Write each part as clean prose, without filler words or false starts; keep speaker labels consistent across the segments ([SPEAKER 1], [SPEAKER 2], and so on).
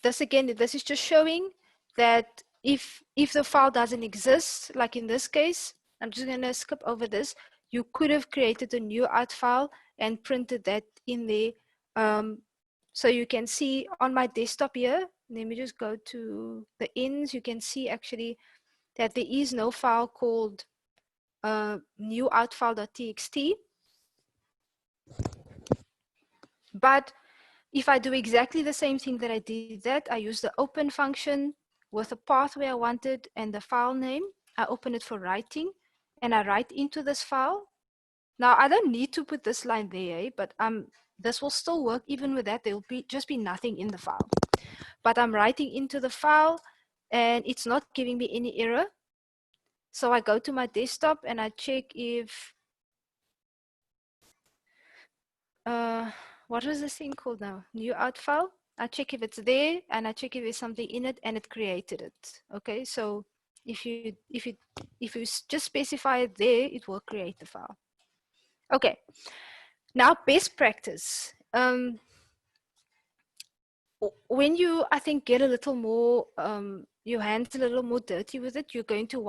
[SPEAKER 1] this again, this is just showing that if the file doesn't exist, like in this case, I'm just going to skip over this. You could have created a new out file and printed that in there. So you can see on my desktop here, let me just go to the ends. You can see actually that there is no file called new outfile.txt. But if I do exactly the same thing that I did that, I use the open function with the path where I wanted and the file name. I open it for writing and I write into this file. Now I don't need to put this line there, but this will still work even with that. There will just be nothing in the file. But I'm writing into the file and it's not giving me any error. So I go to my desktop and I check if, what is this thing called now? New out file. I check if it's there and I check if there's something in it and it created it. Okay, so if you just specify it there, it will create the file. Okay, now best practice. When you, I think, get a little more, your hands a little more dirty with it, you're going to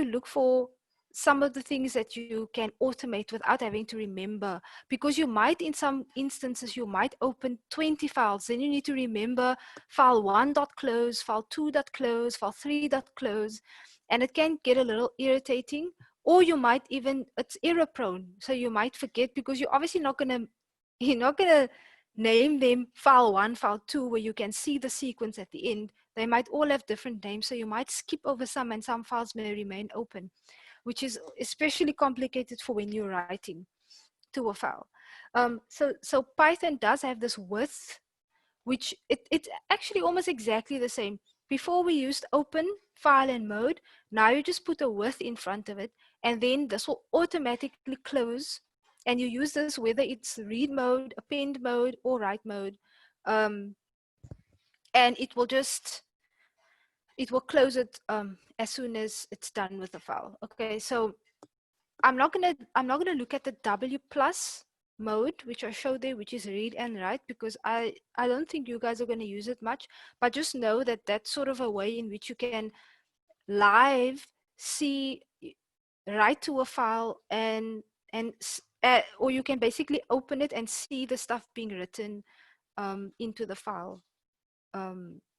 [SPEAKER 1] look for some of the things that you can automate without having to remember, because you might, in some instances, you might open 20 files. Then you need to remember file 1.close, file 2.close, file 3.close, and it can get a little irritating. Or you might even, it's error prone, so you might forget, because you're obviously not gonna name them file 1, file 2, where you can see the sequence at the end. They might all have different names, so you might skip over some, and some files may remain open, which is especially complicated for when you're writing to a file. So Python does have this width, which it's actually almost exactly the same. Before we used open, file, and mode. Now you just put a width in front of it, and then this will automatically close. And you use this whether it's read mode, append mode, or write mode. And it will close it as soon as it's done with the file. Okay, so I'm not gonna look at the W+ mode, which I showed there, which is read and write, because I don't think you guys are going to use it much. But just know that that's sort of a way in which you can live see, write to a file, or you can basically open it and see the stuff being written into the file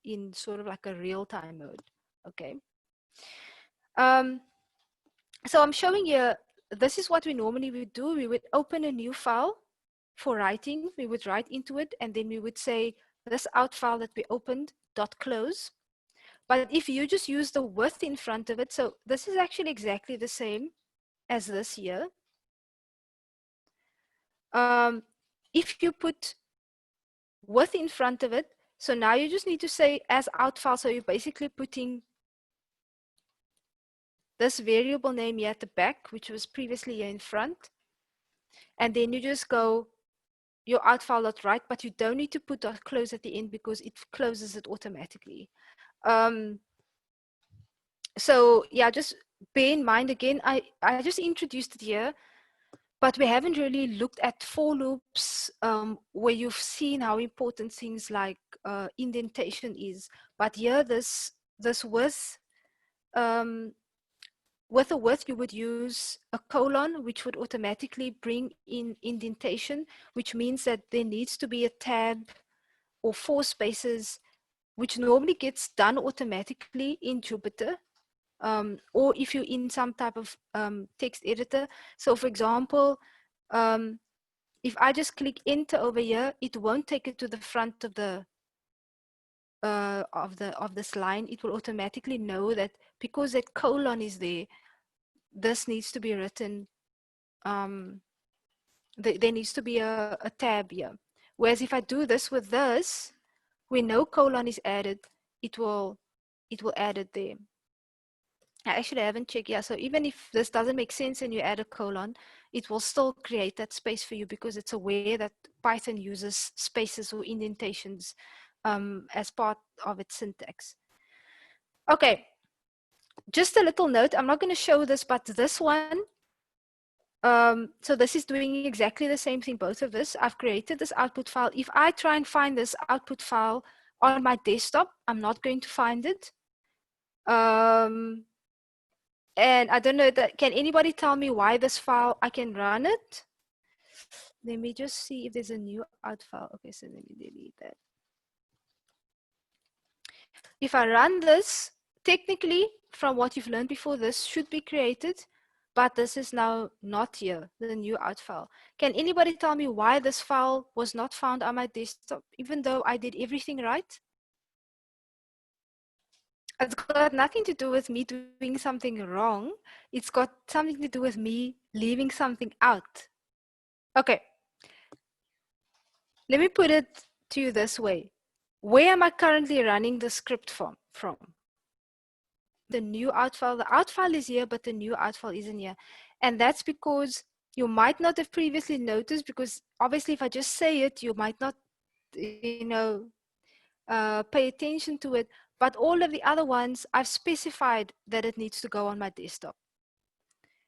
[SPEAKER 1] in sort of like a real-time mode. Okay. So I'm showing you, this is what we normally would do. We would open a new file for writing. We would write into it, and then we would say this out file that we opened .close. But if you just use the width in front of it, so this is actually exactly the same as this here. If you put width in front of it, so now you just need to say as out file. So you're basically putting this variable name here at the back, which was previously here in front. And then you just go your out file.write, but you don't need to put .close at the end because it closes it automatically. So yeah, just bear in mind, again, I just introduced it here, but we haven't really looked at for loops where you've seen how important things like indentation is. But here, this with a width, you would use a colon, which would automatically bring in indentation, which means that there needs to be a tab or 4 spaces, which normally gets done automatically in Jupyter, or if you're in some type of text editor. So for example, if I just click enter over here, it won't take it to the front of this line. It will automatically know that because that colon is there, this needs to be written, there needs to be a tab here. Whereas if I do this with this, when no colon is added, it will add it there. I actually haven't checked. Yeah, so even if this doesn't make sense and you add a colon, it will still create that space for you because it's aware that Python uses spaces or indentations as part of its syntax. Okay, just a little note. I'm not going to show this, but this one, So this is doing exactly the same thing, both of this. I've created this output file. If I try and find this output file on my desktop, I'm not going to find it. And I don't know, can anybody tell me why this file, I can run it? Let me just see if there's a new out file. Okay, so let me delete that. If I run this, technically, from what you've learned before, this should be created, but this is now not here, the new out file. Can anybody tell me why this file was not found on my desktop, even though I did everything right? It's got nothing to do with me doing something wrong. It's got something to do with me leaving something out. Okay. Let me put it to you this way. Where am I currently running the script from? The new out file. The out file is here, but the new out file isn't here. And that's because you might not have previously noticed, because obviously if I just say it, you might not, pay attention to it. But all of the other ones, I've specified that it needs to go on my desktop.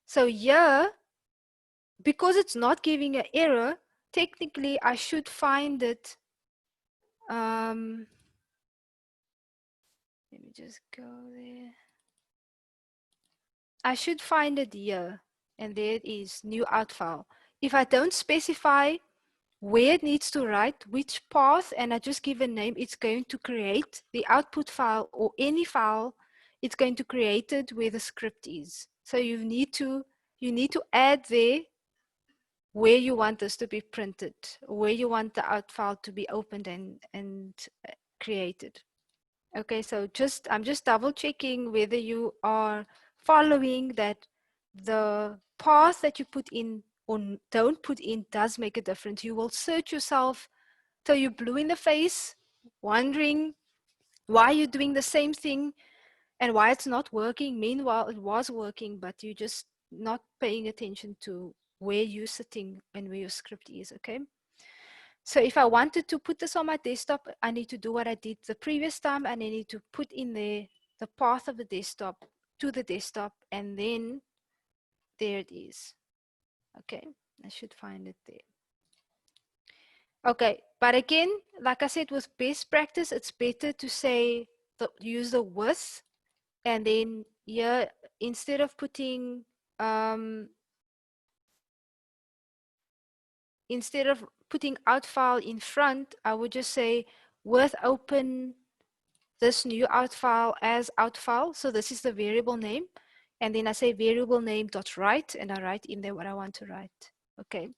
[SPEAKER 1] So here, because it's not giving an error, technically I should find it. Let me just go there. I should find it here, and there it is, new out file. If I don't specify where it needs to write, which path, and I just give a name, it's going to create the output file, or any file, it's going to create it where the script is. So you need to add there where you want this to be printed, where you want the out file to be opened and created. Okay, so I'm just double checking whether you are following that the path that you put in or don't put in does make a difference. You will search yourself till you're blue in the face, wondering why you're doing the same thing and why it's not working. Meanwhile, it was working, but you're just not paying attention to where you're sitting and where your script is, okay? So if I wanted to put this on my desktop, I need to do what I did the previous time, and I need to put in there the path of the desktop to the desktop, and then there it is. Okay, I should find it there. Okay, but again, like I said, with best practice, it's better to say, use the with, and then here, instead of putting, out file in front, I would just say with open this new out file as out file. So this is the variable name. And then I say variable name dot write, and I write in there what I want to write. Okay.